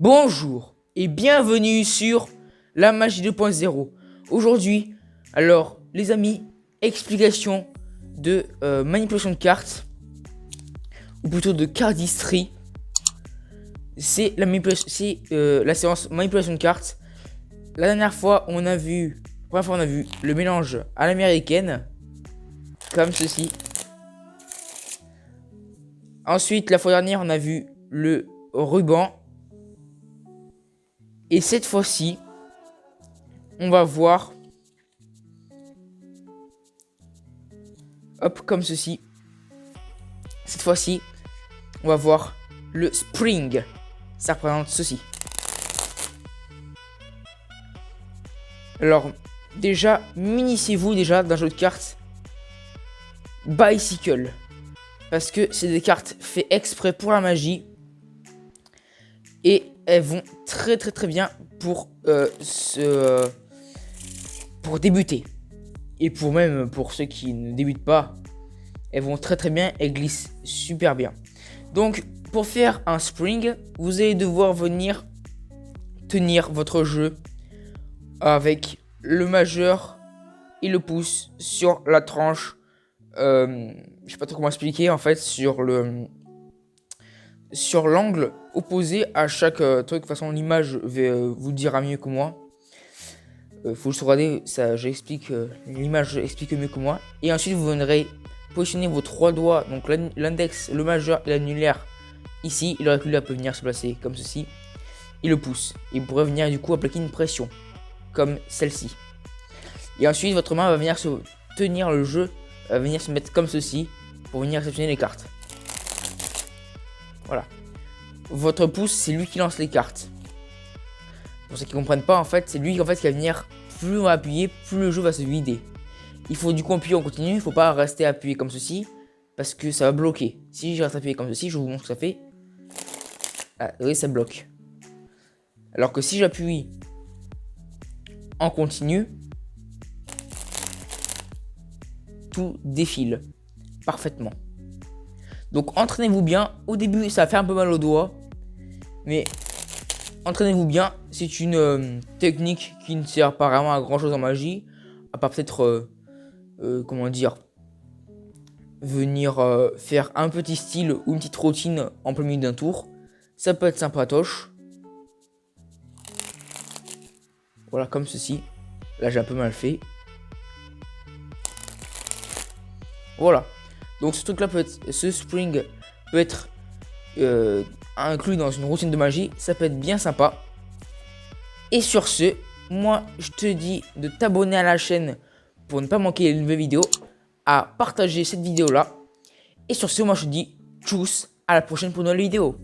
Bonjour et bienvenue sur la magie 2.0. Aujourd'hui, alors les amis, explication de manipulation de cartes, ou plutôt de cardistry. C'est la séance manipulation de cartes. La dernière fois, on a vu le mélange à l'américaine, comme ceci. Ensuite, la fois dernière, on a vu le ruban. Et cette fois-ci, on va voir, hop, comme ceci. Cette fois-ci, on va voir le spring. Ça représente ceci. Alors, déjà, munissez-vous déjà d'un jeu de cartes Bicycle. Parce que c'est des cartes faites exprès pour la magie. Et elles vont très bien pour pour débuter. Et pour ceux qui ne débutent pas, elles vont très bien, elles glissent super bien. Donc pour faire un spring, vous allez devoir venir tenir votre jeu avec le majeur et le pouce sur la tranche. Je sais pas trop comment expliquer en fait, sur l'angle opposé à chaque truc. De toute façon, l'image vous dira mieux que moi. Faut juste regarder, ça, j'explique, l'image explique mieux que moi. Et ensuite, vous viendrez positionner vos trois doigts, donc l'index, le majeur et l'annulaire ici. Et l'auriculaire peut venir se placer comme ceci. Et le pouce. Et vous pourrez venir du coup appliquer une pression, comme celle-ci. Et ensuite, votre main va venir se tenir le jeu, va venir se mettre comme ceci pour venir réceptionner les cartes. Voilà. Votre pouce, c'est lui qui lance les cartes. Pour ceux qui ne comprennent pas, en fait, c'est lui qui va venir. Plus on va appuyer, plus le jeu va se vider. Il faut du coup appuyer en continu. Il ne faut pas rester appuyé comme ceci, parce que ça va bloquer. Si je reste appuyé comme ceci, je vous montre ce que ça fait. Ah, vous voyez, ça bloque. Alors que si j'appuie en continu, tout défile parfaitement. Donc entraînez-vous bien. Au début, ça va faire un peu mal aux doigts, mais entraînez-vous bien. C'est une technique qui ne sert pas vraiment à grand chose en magie, à part peut-être, comment dire, venir faire un petit style ou une petite routine en plein milieu d'un tour. Ça peut être sympatoche. Voilà, comme ceci. Là, j'ai un peu mal fait. Voilà. Donc ce truc là ce spring peut être inclus dans une routine de magie. Ça peut être bien sympa. Et sur ce, moi je te dis de t'abonner à la chaîne pour ne pas manquer les nouvelles vidéos, à partager cette vidéo là. Et sur ce, moi je te dis tchuss, à la prochaine pour une nouvelle vidéo.